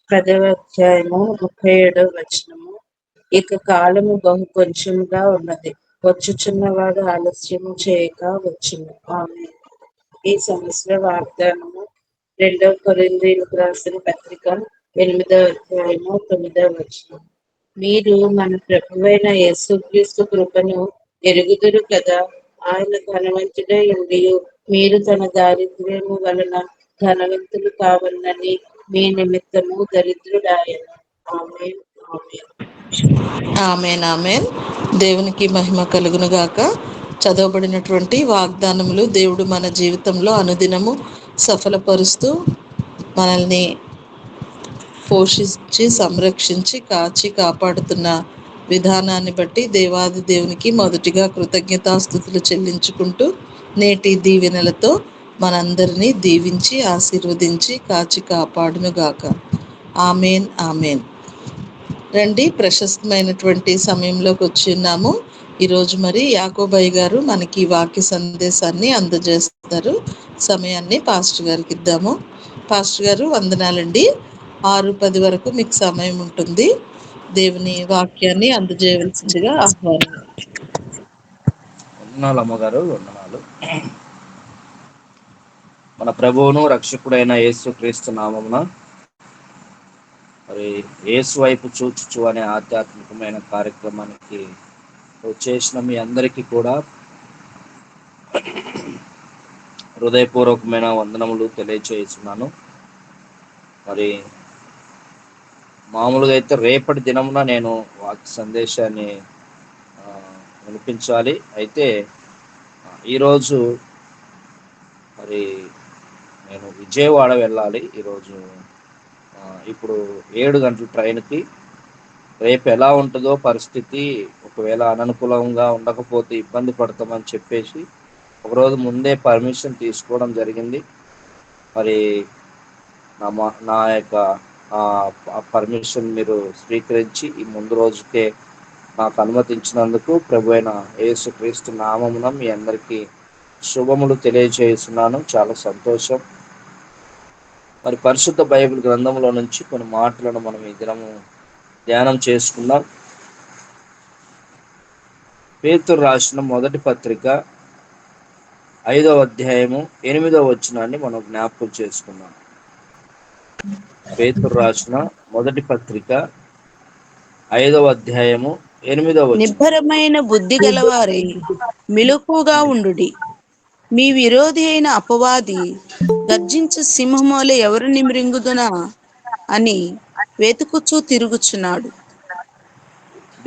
10వ అధ్యాయము 37వ వచనము. ఇక కాలము బహు కొంచెముగా ఉన్నది, వచ్చుచున్నవాడు ఆలస్యము చేయక వచ్చును. ఆమె ఈ సంవత్సర వాగ్దానము 2 కొరింథీయులకు రాసిన పత్రిక 8వ అధ్యాయము 9వ వచనం. మీరు మన ప్రభువైన యేసుక్రీస్తు కృపను ఎరుగుదురు కదా. ఆయన ధనవంతుడై ఉండియు మీరు తన దారిద్ర్యము వలన ధనవంతులు కావాలని మీ నిమిత్తము దరిద్రుడాయను. ఆమేన్. ఆమేన్. Amen amen. దేవునికి మహిమ కలుగును గాక. చదవబడినటువంటి వాగ్దానములు దేవుడు మన జీవితంలో అనుదినము సఫలపరుస్తూ మనల్ని పోషించి సంరక్షించి కాచి కాపాడుతున్న విధానాన్ని బట్టి దేవాది దేవునికి మొదటిగా కృతజ్ఞతాస్థుతులు చెల్లించుకుంటూ నేటి దీవెనలతో మనందరినీ దీవించి ఆశీర్వదించి కాచి కాపాడునుగాక. Amen amen. రండి, ప్రశస్తమైనటువంటి సమయంలోకి వచ్చి ఉన్నాము. ఈరోజు మరి యాకోబయ్య గారు మనకి వాక్య సందేశాన్ని అందజేస్తారు. సమయాన్ని పాస్టర్ గారికి ఇద్దాము. పాస్టర్ గారు వందనాలండి. 6:10 వరకు మీకు సమయం ఉంటుంది. దేవుని వాక్యాన్ని అందజేయవలసిందిగా ఆహ్వానం. వందనాలు అమ్మగారు, వందనాలు. మన ప్రభువును రక్షకుడైన యేసు క్రీస్తు నామమున మరి యేసు వైపు చూచుచు అనే ఆధ్యాత్మికమైన కార్యక్రమానికి వచ్చేసిన మీ అందరికీ కూడా హృదయపూర్వకమైన వందనములు తెలియచేస్తున్నాను. మరి మామూలుగా అయితే రేపటి దినమున నేను వాక్య సందేశాన్ని వినిపించాలి. అయితే ఈరోజు మరి నేను విజయవాడ వెళ్ళాలి. ఈరోజు ఇప్పుడు 7 గంటల ట్రైన్కి. రేపు ఎలా ఉంటుందో పరిస్థితి, ఒకవేళ అననుకూలంగా ఉండకపోతే ఇబ్బంది పడతామని చెప్పేసి ఒకరోజు ముందే పర్మిషన్ తీసుకోవడం జరిగింది. మరి నా యొక్క పర్మిషన్ మీరు స్వీకరించి ఈ ముందు రోజుకే నాకు అనుమతించినందుకు ప్రభు అయిన యేసుక్రీస్తు నామమున మీ అందరికీ శుభములు తెలియజేస్తున్నాను. చాలా సంతోషం. మరి పరిశుద్ధ బైబిల్ గ్రంథంలో నుంచి కొన్ని మాటలను మనం ఈ దినము ధ్యానం చేసుకుందాం. పేతురు రాసిన మొదటి పత్రిక 5వ అధ్యాయము 8వ వచనాన్ని మనం జ్ఞాపకం చేసుకుందాం. పేతురు రాసిన మొదటి పత్రిక 5వ అధ్యాయము 8వ వచనం. నిబ్బరమైన బుద్ధి గలవారై మెలకువగా ఉండుడి. మీ విరోధి అయిన అపవాది గర్జించు సింహమోలే ఎవరిని మృంగుదునా అని వెతుకుచూ తిరుగుచున్నాడు.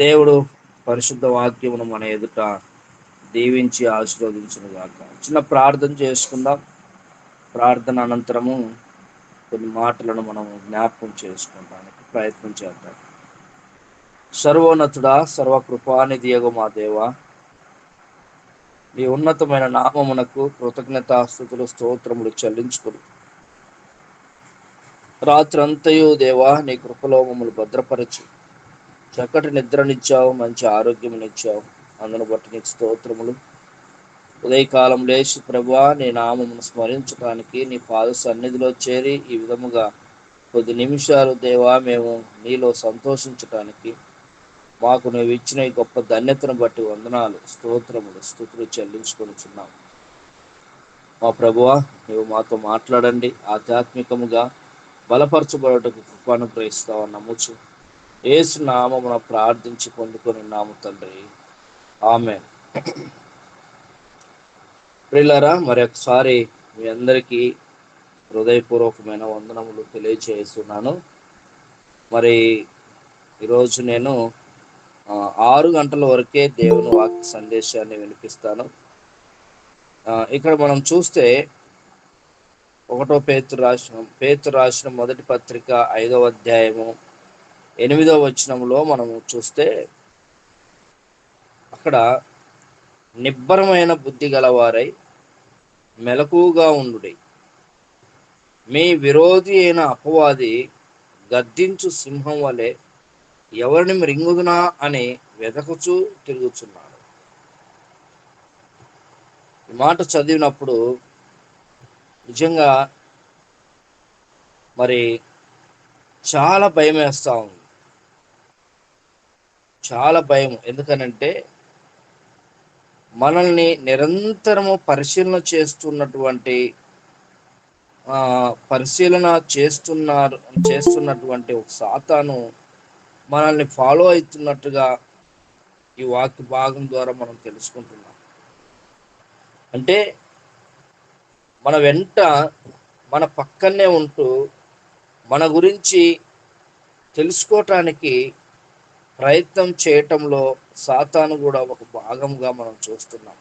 దేవుడు పరిశుద్ధ వాక్యమును మన ఎదుట దీవించి ఆశీర్వదించును గాక. చిన్న ప్రార్థన చేసుకుందాం. ప్రార్థన అనంతరము కొన్ని మాటలను మనం జ్ఞాపకం చేసుకోవడానికి ప్రయత్నం చేద్దాం. సర్వోన్నతుడా, సర్వకృపానిధియగు మా దేవ, ఈ ఉన్నతమైన నామమునకు కృతజ్ఞతాస్తుతులు స్తోత్రములు చెల్లించుకుని రాత్రంతయు దేవా నీ కృపలో మమ్మల్ని భద్రపరచు. చక్కటి నిద్రనిచ్చావు, మంచి ఆరోగ్యమునిచ్చావు. అందును బట్టి నీకు స్తోత్రములు. ఉదయకాలం లేచి ప్రభువా నీ నామమును స్మరించడానికి నీ పాద సన్నిధిలో చేరి ఈ విధముగా కొద్ది నిమిషాలు దేవా మేము నీలో సంతోషించటానికి మాకు నువ్వు ఇచ్చిన ఈ గొప్ప ధన్యతను బట్టి వందనాలు, స్తోత్రములు, స్తుతులు చెల్లించుకొనిచున్నాం. మా ప్రభువా నీవు మాతో మాట్లాడండి. ఆధ్యాత్మికముగా బలపరచబడటకు కృప అనుగ్రహిస్తావని నమ్ముచు యేసు నామమున ప్రార్థించి పొందుకొని నాము తండ్రి, ఆమేన్. ప్రియులారా, మరొకసారి మీ అందరికీ హృదయపూర్వకమైన వందనములు తెలియజేస్తున్నాను. మరి ఈరోజు నేను 6 గంటల వరకే దేవుని వాక్య సందేశాన్ని వినిపిస్తాను. ఇక్కడ మనం చూస్తే 1 పేతురు రాసిన మొదటి పత్రిక 5వ అధ్యాయము 8వ వచనంలో మనము చూస్తే అక్కడ నిబ్బరమైన బుద్ధి గలవారై మెలకువగా ఉండుడి. మీ విరోధి అయిన అపవాది గద్దించు సింహం వలె ఎవరిని మృంగుదునా అని వెతకుచూ తిరుగుచున్నాడు. ఈ మాట చదివినప్పుడు నిజంగా మరి చాలా భయం వేస్తూ ఉంది. చాలా భయం. ఎందుకనంటే మనల్ని నిరంతరము పరిశీలన చేస్తున్నటువంటి పరిశీలన చేస్తున్నటువంటి ఒక సాతాను మనల్ని ఫాలో అవుతున్నట్టుగా ఈ వాక్య భాగం ద్వారా మనం తెలుసుకుంటున్నాం. అంటే మన వెంట, మన పక్కనే ఉంటూ మన గురించి తెలుసుకోవటానికి ప్రయత్నం చేయటంలో సాతాను కూడా ఒక భాగంగా మనం చూస్తున్నాం.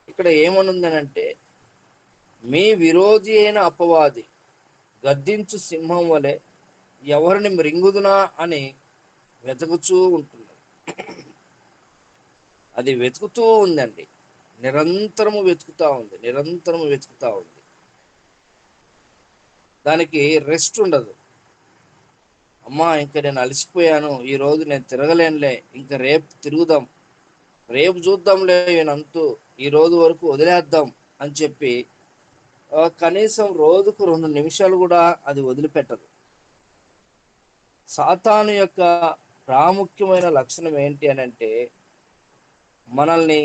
ఇక్కడ ఏమనుందనంటే, మీ విరోధి అయిన అపవాది గద్దించు సింహం వలె ఎవరిని మృంగుదునా అని వెతుకుతూ ఉంటుంది. అది వెతుకుతూ ఉందండి. నిరంతరము వెతుకుతూ ఉంది. దానికి రెస్ట్ ఉండదు. అమ్మా, ఇంకా నేను అలసిపోయాను, ఈరోజు నేను తిరగలేనులే, ఇంకా రేపు తిరుగుదాం, రేపు చూద్దాంలే నేనంతూ, ఈ రోజు వరకు వదిలేద్దాం అని చెప్పి కనీసం రోజుకు 2 నిమిషాలు కూడా అది వదిలిపెట్టదు. సాతాను యొక్క ప్రాముఖ్యమైన లక్షణం ఏంటి అని అంటే, మనల్ని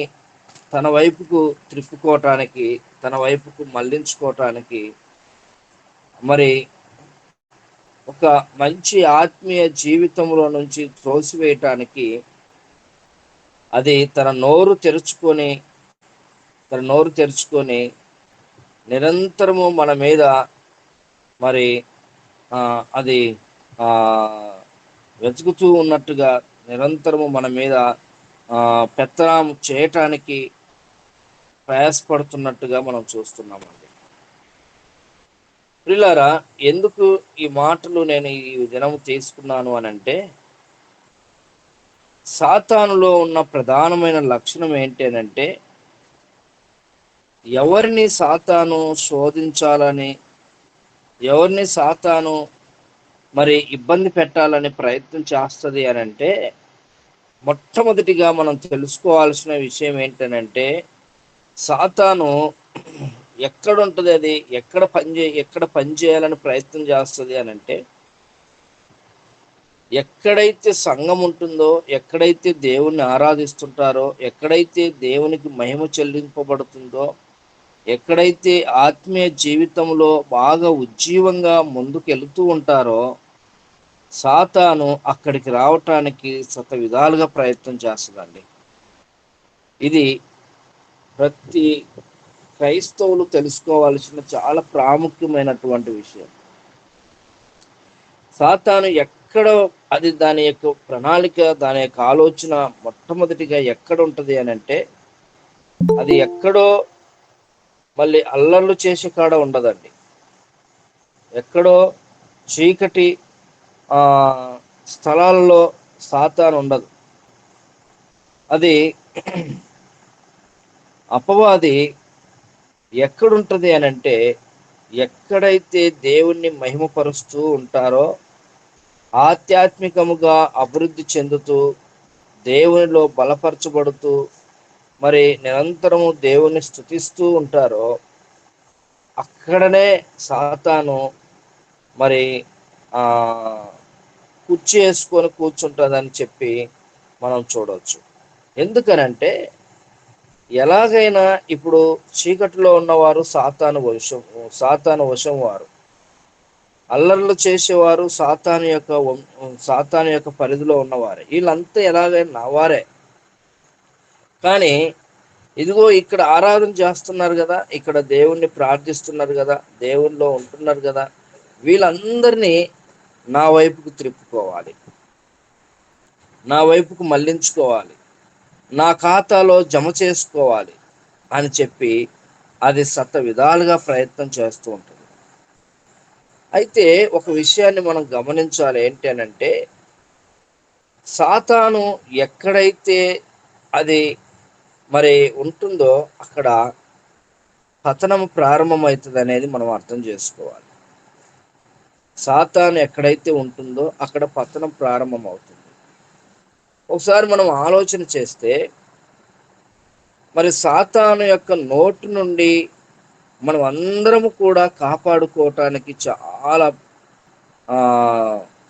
తన వైపుకు త్రిప్పుకోవటానికి, తన వైపుకు మళ్లించుకోవటానికి, మరి ఒక మంచి ఆత్మీయ జీవితంలో నుంచి త్రోసివేయటానికి అది తన నోరు తెరుచుకొని నిరంతరము మన మీద మరి అది వెతుకుతూ ఉన్నట్టుగా, నిరంతరము మన మీద పెత్తనం చేయటానికి ప్రయాసపడుతున్నట్టుగా మనం చూస్తున్నామండి. ప్రియులారా, ఎందుకు ఈ మాటలు నేను ఈ దినము తీసుకున్నాను అనంటే, సాతానులో ఉన్న ప్రధానమైన లక్షణం ఏంటి అనంటే, ఎవరిని సాతాను శోధించాలని, ఎవరిని సాతాను మరి ఇబ్బంది పెట్టాలని ప్రయత్నం చేస్తుంది అనంటే, మొట్టమొదటిగా మనం తెలుసుకోవాల్సిన విషయం ఏంటనంటే, సాతాను ఎక్కడ ఉంటుంది, అది ఎక్కడ పని చేయాలని ప్రయత్నం చేస్తుంది అనంటే, ఎక్కడైతే సంఘం ఉంటుందో, ఎక్కడైతే దేవుణ్ణి ఆరాధిస్తుంటారో, ఎక్కడైతే దేవునికి మహిమ చెల్లింపబడుతుందో, ఎక్కడైతే ఆత్మీయ జీవితంలో బాగా ఉజ్జీవంగా ముందుకెళ్తూ ఉంటారో, సాతాను అక్కడికి రావటానికి శత విధాలుగా ప్రయత్నం చేస్తుందండి. ఇది ప్రతి క్రైస్తవులు తెలుసుకోవాల్సిన చాలా ప్రాముఖ్యమైనటువంటి విషయం. సాతాను ఎక్కడ, అది దాని యొక్క ప్రణాళిక, దాని యొక్క ఆలోచన మొట్టమొదటిగా ఎక్కడ ఉంటుంది అని అంటే, అది ఎక్కడో మళ్ళీ అల్లర్లు చేసే కాడ ఉండదండి. ఎక్కడో చీకటి స్థలాల్లో సాతాను ఉండదు. అది అపవాది ఎక్కడుంటుంది అని అంటే, ఎక్కడైతే దేవుణ్ణి మహిమపరుస్తూ ఉంటారో, ఆధ్యాత్మికముగా అభివృద్ధి చెందుతూ, దేవునిలో బలపరచబడుతూ, మరి నిరంతరము దేవుణ్ణి స్తుతిస్తూ ఉంటారో, అక్కడనే సాతాను మరి కుర్చీ వేసుకొని కూర్చుంటుందని చెప్పి మనం చూడవచ్చు. ఎందుకనంటే, ఎలాగైనా ఇప్పుడు చీకటిలో ఉన్నవారు సాతాను వశం వారు, అల్లర్లు చేసేవారు సాతాను యొక్క పరిధిలో ఉన్నవారు, వీళ్ళంతా ఎలాగైనా నావారే. కానీ ఇదిగో ఇక్కడ ఆరాధన చేస్తున్నారు కదా, ఇక్కడ దేవుణ్ణి ప్రార్థిస్తున్నారు కదా, దేవునిలో ఉంటున్నారు కదా, వీళ్ళందరినీ నా వైపుకు త్రిప్పుకోవాలి, నా వైపుకు మళ్లించుకోవాలి, నా ఖాతాలో జమ చేసుకోవాలి అని చెప్పి అది శత విధాలుగా ప్రయత్నం చేస్తూ ఉంటుంది. అయితే ఒక విషయాన్ని మనం గమనించాలి. ఏంటి అనంటే, సాతాను ఎక్కడైతే అది మరి ఉంటుందో అక్కడ పతనం ప్రారంభమవుతుంది అనేది మనం అర్థం చేసుకోవాలి. సాతాను ఎక్కడైతే ఉంటుందో అక్కడ పతనం ప్రారంభం అవుతుంది. ఒకసారి మనం ఆలోచన చేస్తే, మరి సాతాను యొక్క నోటి నుండి మనం అందరము కూడా కాపాడుకోవటానికి చాలా ఆ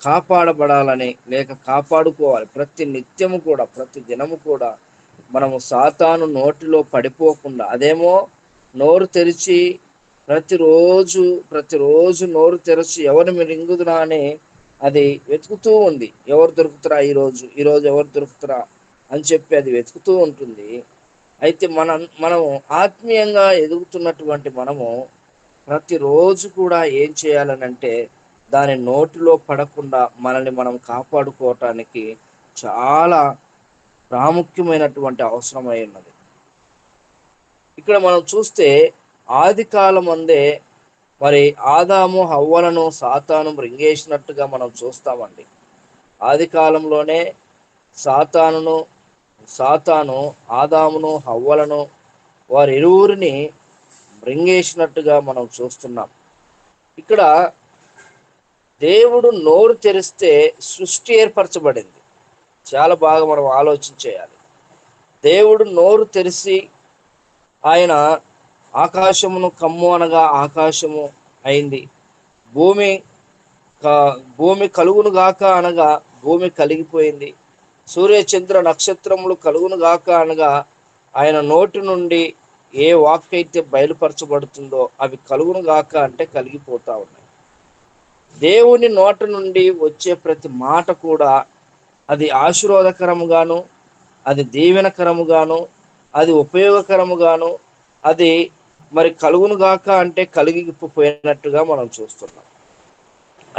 కాపాడబడాలని లేక కాపాడుకోవాలి. ప్రతి నిత్యము కూడా, ప్రతి దినము కూడా మనము సాతాను నోటిలో పడిపోకుండా, అదేమో నోరు తెరిచి ప్రతిరోజు నోరు తెరిచి ఎవరిని మింగుదునా అని అది వెతుకుతూ ఉంది. ఎవరు దొరుకుతారా ఈరోజు ఎవరు దొరుకుతారా అని చెప్పి అది వెతుకుతూ ఉంటుంది. అయితే మనం ఆత్మీయంగా ఎదుగుతున్నటువంటి మనము ప్రతిరోజు కూడా ఏం చేయాలనంటే, దాని నోటిలో పడకుండా మనల్ని మనం కాపాడుకోవటానికి చాలా ప్రాముఖ్యమైనటువంటి అవసరమై ఉన్నది. ఇక్కడ మనం చూస్తే ఆది కాలమందే మరి ఆదాము హవ్వలను సాతాను మృంగేసినట్టుగా మనం చూస్తామండి. ఆది కాలంలోనే సాతాను ఆదామును హవ్వలను వారిరువురిని మృంగేసినట్టుగా మనం చూస్తున్నాం. ఇక్కడ దేవుడు నోరు తెరిస్తే సృష్టి ఏర్పరచబడింది. చాలా బాగా మనం ఆలోచన చేయాలి. దేవుడు నోరు తెరిచి ఆయన ఆకాశమును కమ్ము అనగా ఆకాశము అయింది. భూమి కలుగును గాక అనగా భూమి కలిగిపోయింది. సూర్య చంద్ర నక్షత్రములు కలుగును గాక అనగా ఆయన నోటి నుండి ఏ వాక్ అయితే బయలుపరచబడుతుందో అవి కలుగును గాక అంటే కలిగిపోతా ఉన్నాయి. దేవుని నోటి నుండి వచ్చే ప్రతి మాట కూడా అది ఆశీర్వాదకరముగాను, అది దీవెనకరముగాను, అది ఉపయోగకరముగాను, అది మరి కలుగును గాక అంటే కలిగిపోయినట్టుగా మనం చూస్తున్నాం.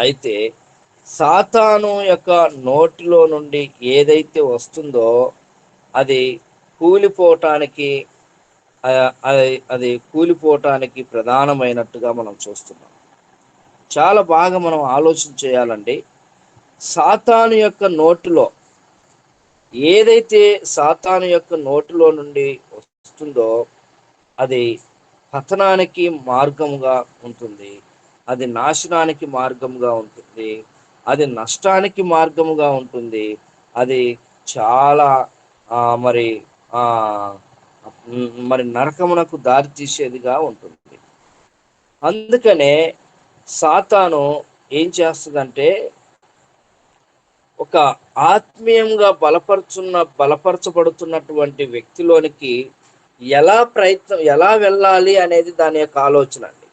అయితే సాతాను యొక్క నోటిలో నుండి ఏదైతే వస్తుందో అది కూలిపోవటానికి ప్రధానమైనట్టుగా మనం చూస్తున్నాం. చాలా బాగా మనం ఆలోచన చేయాలండి. సాతాను యొక్క నోటిలో నుండి వస్తుందో అది పతనానికి మార్గంగా ఉంటుంది, అది నాశనానికి మార్గంగా ఉంటుంది, అది నష్టానికి మార్గముగా ఉంటుంది, అది చాలా మరి నరకమునకు దారి తీసేదిగా ఉంటుంది. అందుకనే సాతాను ఏం చేస్తుందంటే, ఒక ఆత్మీయంగా బలపరచబడుతున్నటువంటి వ్యక్తిలోనికి ఎలా వెళ్ళాలి అనేది దాని యొక్క ఆలోచన అండి.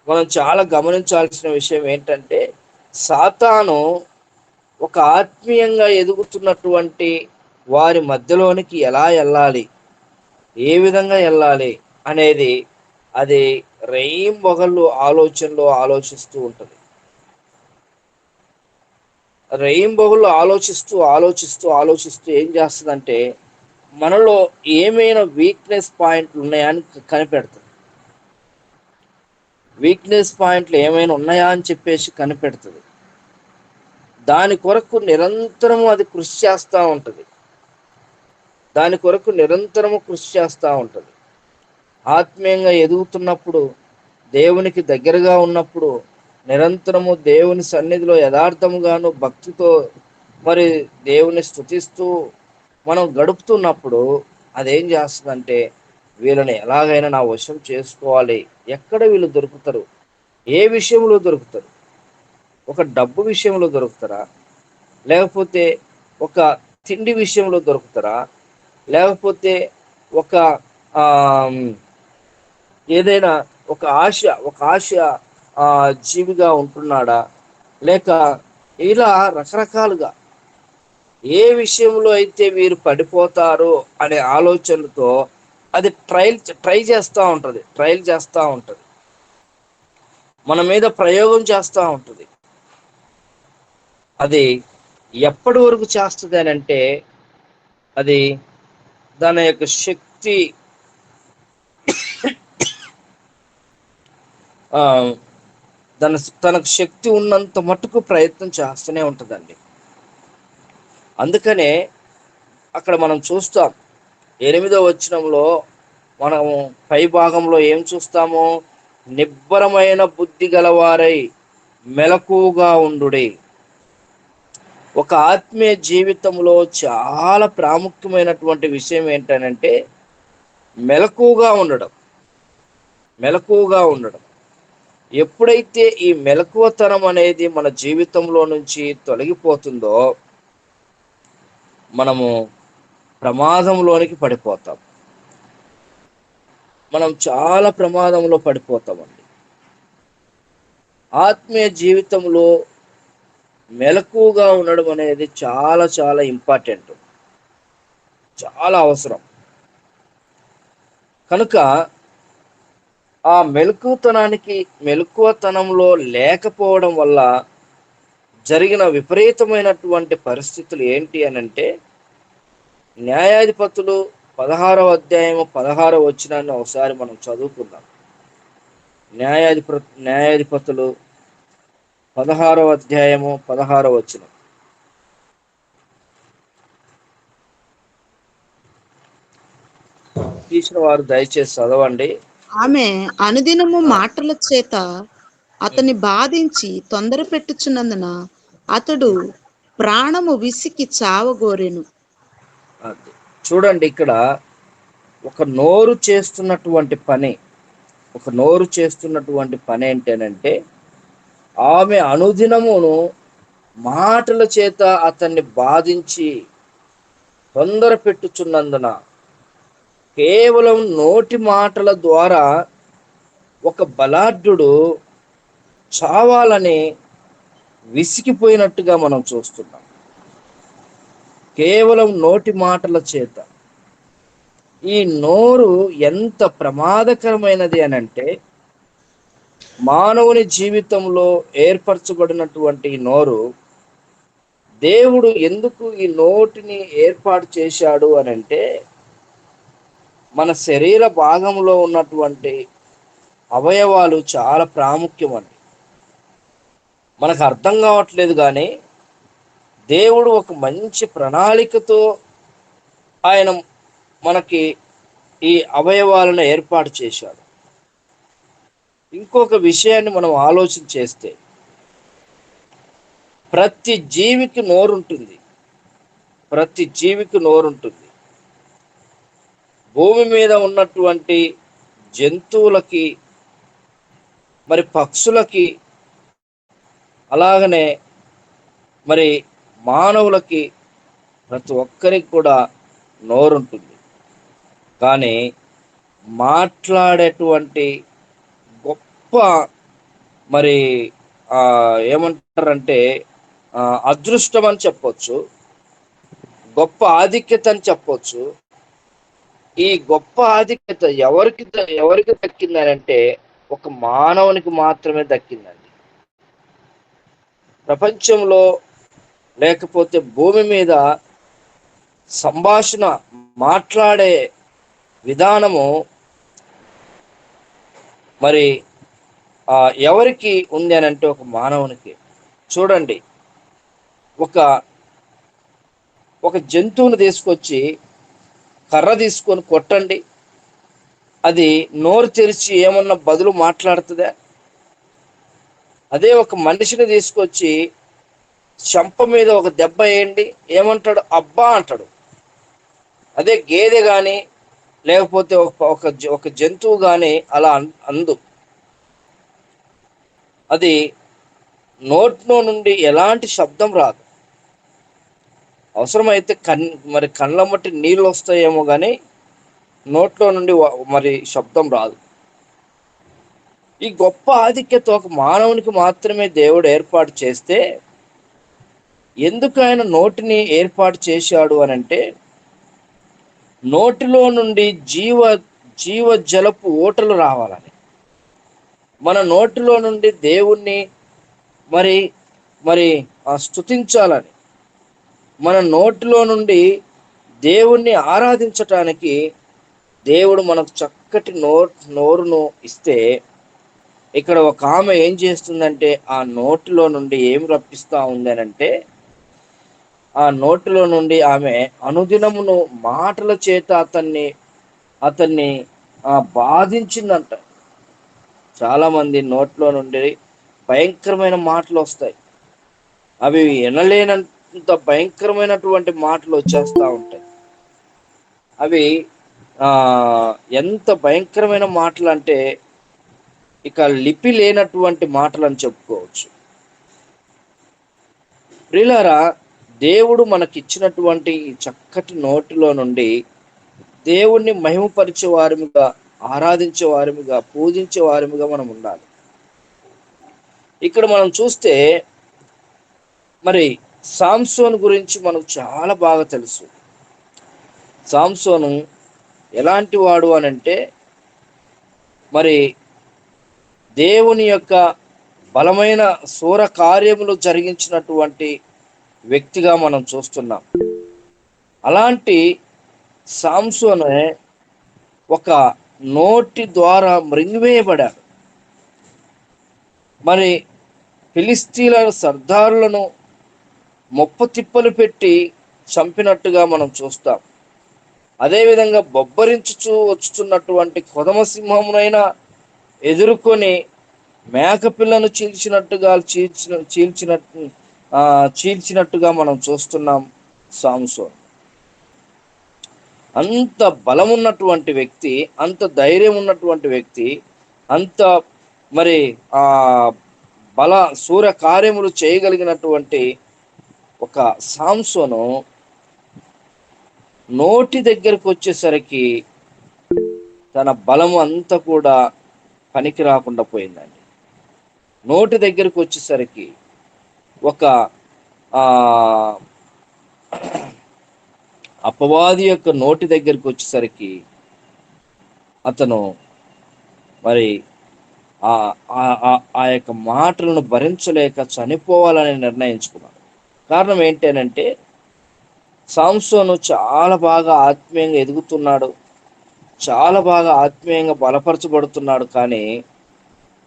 మనం చాలా గమనించాల్సిన విషయం ఏంటంటే, సాతాను ఒక ఆత్మీయంగా ఎదుగుతున్నటువంటి వారి మధ్యలోనికి ఎలా వెళ్ళాలి, ఏ విధంగా వెళ్ళాలి అనేది అది రేయింబగళ్ళు ఆలోచిస్తూ ఉంటుంది. రేయింబగళ్ళు ఆలోచిస్తూ ఏం చేస్తుందంటే, మనలో ఏమైనా వీక్నెస్ పాయింట్లు ఉన్నాయని కనిపెడుతుంది. వీక్నెస్ పాయింట్లు ఏమైనా ఉన్నాయా అని చెప్పేసి కనిపెడుతుంది. దాని కొరకు నిరంతరము అది కృషి చేస్తూ ఉంటుంది. ఆత్మీయంగా ఎదుగుతున్నప్పుడు, దేవునికి దగ్గరగా ఉన్నప్పుడు, నిరంతరము దేవుని సన్నిధిలో యథార్థముగాను భక్తితో మరి దేవుని స్తుతిస్తూ మనం గడుపుతున్నప్పుడు అదేం చేస్తుందంటే, వీళ్ళని ఎలాగైనా నా వశం చేసుకోవాలి. ఎక్కడ వీళ్ళు దొరుకుతారు? ఏ విషయంలో దొరుకుతారు? ఒక డబ్బు విషయంలో దొరుకుతారా? లేకపోతే ఒక తిండి విషయంలో దొరుకుతారా? లేకపోతే ఒక ఏదైనా ఒక ఆశ జీవిగా ఉంటున్నాడా? లేక ఇలా రకరకాలుగా ఏ విషయంలో అయితే వీరు పడిపోతారో అనే ఆలోచనలతో అది ట్రై చేస్తూ ఉంటుంది. మన మీద ప్రయోగం చేస్తూ ఉంటుంది. అది ఎప్పటి వరకు చేస్తుంది అని అంటే, అది దాని యొక్క శక్తి తనకు శక్తి ఉన్నంత మటుకు ప్రయత్నం చేస్తూనే ఉంటుందండి. అందుకనే అక్కడ మనం చూస్తాం 8వ వచనంలో మనము పై భాగంలో ఏం చూస్తాము? నిబ్బరమైన బుద్ధి గలవారై మెలకువగా ఉండుడి. ఒక ఆత్మీయ జీవితంలో చాలా ప్రాముఖ్యమైనటువంటి విషయం ఏంటనంటే మెలకువగా ఉండడం. ఎప్పుడైతే ఈ మెలకువతనం అనేది మన జీవితంలో నుంచి తొలగిపోతుందో మనము ప్రమాదంలోనికి పడిపోతాం. మనం చాలా ప్రమాదంలో పడిపోతామండి. ఆత్మీయ జీవితంలో మెలకువగా ఉండడం అనేది చాలా చాలా ఇంపార్టెంట్, చాలా అవసరం. కనుక ఆ మెలకువతనంలో లేకపోవడం వల్ల జరిగిన విపరీతమైనటువంటి పరిస్థితులు ఏంటి అనంటే, న్యాయాధిపతులు 16వ అధ్యాయము 16వ వచనాన్ని ఒకసారి మనం చదువుకుందాం. న్యాయాధిపతులు 16వ అధ్యాయము 16వ వచనం. తీసిన వారు దయచేసి చదవండి. ఆమె అనుదినము మాటల చేత అతన్ని బాధించి తొందర పెట్టుచున్నందున అతడు ప్రాణము విసికి చావగోరెను. అది చూడండి, ఇక్కడ ఒక నోరు చేస్తున్నటువంటి పని ఏంటనంటే, ఆమె అనుదినమును మాటల చేత అతన్ని బాధించి తొందర పెట్టుచున్నందున, కేవలం నోటి మాటల ద్వారా ఒక బలాఢ్యుడు చావాలని విసిగిపోయినట్టుగా మనం చూస్తున్నాం. కేవలం నోటి మాటల చేత. ఈ నోరు ఎంత ప్రమాదకరమైనది అనంటే, మానవుని జీవితంలో ఏర్పరచబడినటువంటి నోరు, దేవుడు ఎందుకు ఈ నోటిని ఏర్పాటు చేశాడు అనంటే, మన శరీర భాగంలో ఉన్నటువంటి అవయవాలు చాలా ప్రాముఖ్యమండి. మనకు అర్థం కావట్లేదు, కానీ దేవుడు ఒక మంచి ప్రణాళికతో ఆయన మనకి ఈ అవయవాలను ఏర్పాటు చేశాడు. ఇంకొక విషయాన్ని మనం ఆలోచన చేస్తే, ప్రతి జీవికి నోరుంటుంది. భూమి మీద ఉన్నటువంటి జంతువులకి, మరి పక్షులకి, అలాగనే మరి మానవులకి, ప్రతి ఒక్కరికి కూడా నోరుంటుంది. కానీ మాట్లాడేటువంటి గొప్ప మరి ఏమంటారంటే అదృష్టం అని చెప్పొచ్చు, గొప్ప ఆధిక్యత అని చెప్పొచ్చు. ఈ గొప్ప ఆధిక్యత ఎవరికి దక్కిందనంటే, ఒక మానవునికి మాత్రమే దక్కిందండి. ప్రపంచంలో లేకపోతే భూమి మీద సంభాషణ మాట్లాడే విధానము మరి ఎవరికి ఉంది అని అంటే, ఒక మానవునికి. చూడండి, ఒక జంతువును తీసుకొచ్చి కర్ర తీసుకొని కొట్టండి, అది నోరు తెరిచి ఏమన్నా బదులు మాట్లాడుతుందా? అదే ఒక మనిషిని తీసుకొచ్చి చెంప మీద ఒక దెబ్బ వేయండి, ఏమంటాడు? అబ్బా అంటాడు. అదే గేదె కానీ లేకపోతే ఒక జంతువు కానీ అలా అందు. అది నోట్లో నుండి ఎలాంటి శబ్దం రాదు. అవసరమైతే కళ్ళ మట్టి నీళ్ళు వస్తాయేమో కానీ నోట్లో నుండి మరి శబ్దం రాదు. ఈ గొప్ప ఆధిక్యత ఒక మానవునికి మాత్రమే దేవుడు ఏర్పాటు చేస్తే, ఎందుకు ఆయన నోటిని ఏర్పాటు చేశాడు అనంటే, నోటిలో నుండి జీవ జలపు ఓటలు రావాలని, మన నోటిలో నుండి దేవుణ్ణి మరి స్తుతించాలని, మన నోటిలో నుండి దేవుణ్ణి ఆరాధించటానికి దేవుడు మనకు చక్కటి నోరును ఇస్తే, ఇక్కడ ఒక ఆమె ఏం చేస్తుందంటే, ఆ నోటిలో నుండి ఏం రప్పిస్తా ఉంది అనంటే, ఆ నోటిలో నుండి ఆమె అనుదినమును మాటల చేత అతన్ని బాధించిందంట. చాలా మంది నోట్లో నుండి భయంకరమైన మాటలు వస్తాయి. అవి వినలేనంత భయంకరమైనటువంటి మాటలు వచ్చేస్తూ ఉంటాయి. అవి ఎంత భయంకరమైన మాటలు అంటే, ఇక లిపి లేనటువంటి మాటలని చెప్పుకోవచ్చు. ప్రియులారా, దేవుడు మనకిచ్చినటువంటి ఈ చక్కటి నోటిలో నుండి దేవుణ్ణి మహిమపరిచే వారిగా, ఆరాధించే వారిగా, పూజించే వారిగా మనం ఉండాలి. ఇక్కడ మనం చూస్తే మరి సాంసోను గురించి మనకు చాలా బాగా తెలుసు. సాంసోను ఎలాంటి వాడు అనంటే, మరి దేవుని యొక్క బలమైన శూర కార్యములు జరిగించినటువంటి వ్యక్తిగా మనం చూస్తున్నాం. అలాంటి సాంసోను ఒక నోటి ద్వారా మృంగివేయబడాడు. మరి ఫిలిస్తీన్ల సర్దారులను తిప్పలు పెట్టి చంపినట్టుగా మనం చూస్తాం. అదేవిధంగా బొబ్బరించుచూ వచ్చుతున్నటువంటి కొదమ సింహమునైనా ఎదుర్కొని మేకపిల్లను చీల్చినట్టుగా మనం చూస్తున్నాం సాంసోన్. అంత బలం ఉన్నటువంటి వ్యక్తి, అంత ధైర్యం ఉన్నటువంటి వ్యక్తి, అంత మరి బల సూర్య కార్యములు చేయగలిగినటువంటి ఒక సాంసోను నోటి దగ్గరకు వచ్చేసరికి తన బలము అంతా కూడా పనికి రాకుండా పోయిందండి. నోటి దగ్గరకు వచ్చేసరికి ఒక అపవాది యొక్క నోటి దగ్గరకు వచ్చేసరికి అతను మరి ఆ యొక్క మాటలను భరించలేక చనిపోవాలని నిర్ణయించుకున్నాడు. కారణం ఏంటంటే, సాంసోను చాలా బాగా ఆత్మీయంగా ఎదుగుతున్నాడు, చాలా బాగా ఆత్మీయంగా బలపరచబడుతున్నాడు. కానీ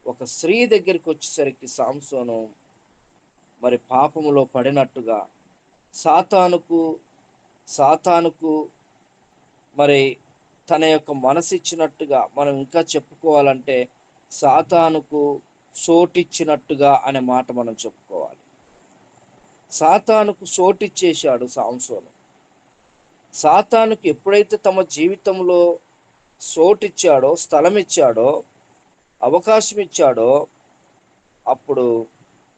ఒక స్త్రీ దగ్గరికి వచ్చేసరికి సాంసోను మరి పాపములో పడినట్టుగా, సాతానుకు మరి తన యొక్క మనసు ఇచ్చినట్టుగా, మనం ఇంకా చెప్పుకోవాలంటే సాతానుకు సోటిచ్చినట్టుగా అనే మాట మనం చెప్పుకోవాలి. సాతానుకు సోటిచ్చేశాడు సాంసోను. సాతానుకు ఎప్పుడైతే తమ జీవితంలో సోటిచ్చాడో, స్థలం ఇచ్చాడో, అవకాశం ఇచ్చాడో, అప్పుడు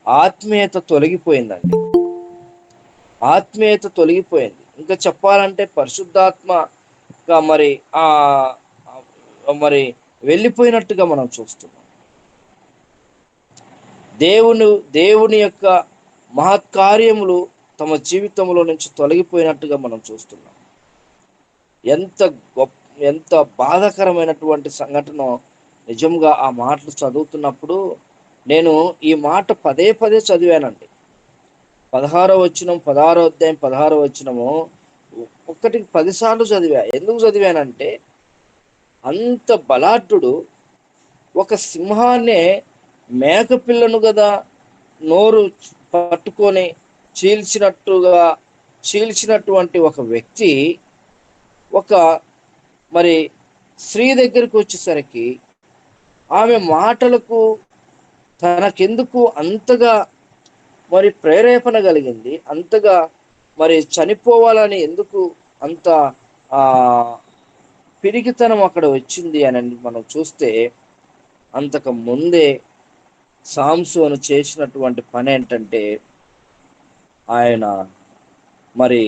ఆత్మీయత తొలగిపోయిందండి. ఆత్మీయత తొలగిపోయింది. ఇంకా చెప్పాలంటే పరిశుద్ధాత్మగా మరి వెళ్ళిపోయినట్టుగా మనం చూస్తున్నాం. దేవుని యొక్క మహత్కార్యములు తమ జీవితంలో నుంచి తొలగిపోయినట్టుగా మనం చూస్తున్నాం. ఎంత బాధాకరమైనటువంటి సంఘటన. నిజంగా ఆ మాటలు చదువుతున్నప్పుడు నేను ఈ మాట పదే చదివానండి. 16వ వచనం, 16వ అధ్యాయం 16వ వచనము ఒక్కటికి 10 సార్లు చదివా. ఎందుకు చదివానంటే, అంత బలాఢ్యుడు ఒక సింహాన్నే, మేకపిల్లను కదా నోరు పట్టుకొని చీల్చినటువంటి ఒక వ్యక్తి ఒక మరి స్త్రీ దగ్గరికి వచ్చేసరికి ఆమె మాటలకు తనకెందుకు అంతగా మరి ప్రేరేపణ కలిగింది, అంతగా మరి చనిపోవాలని ఎందుకు అంత పిరికితనం అక్కడ వచ్చింది అని మనం చూస్తే, అంతకు ముందే సాంసోను చేసినటువంటి పని ఏంటంటే, ఆయన మరి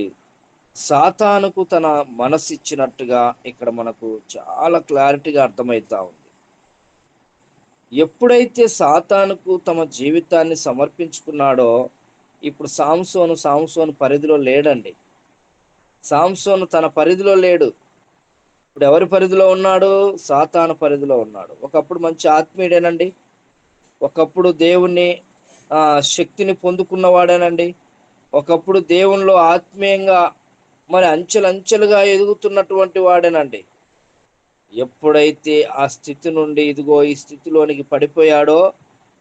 సాతానుకు తన మనసు ఇచ్చినట్టుగా ఇక్కడ మనకు చాలా క్లారిటీగా అర్థమవుతా ఉంది. ఎప్పుడైతే సాతానుకు తమ జీవితాన్ని సమర్పించుకున్నాడో, ఇప్పుడు సాంసోను పరిధిలో లేడండి. సాంసోను తన పరిధిలో లేడు. ఇప్పుడు ఎవరి పరిధిలో ఉన్నాడు? సాతాను పరిధిలో ఉన్నాడు. ఒకప్పుడు మంచి ఆత్మీయుడేనండి, ఒకప్పుడు దేవుణ్ణి శక్తిని పొందుకున్నవాడేనండి, ఒకప్పుడు దేవునిలో ఆత్మీయంగా మరి అంచెలుగా ఎదుగుతున్నటువంటి వాడేనండి. ఎప్పుడైతే ఆ స్థితి నుండి ఇదిగో ఈ స్థితిలోనికి పడిపోయాడో,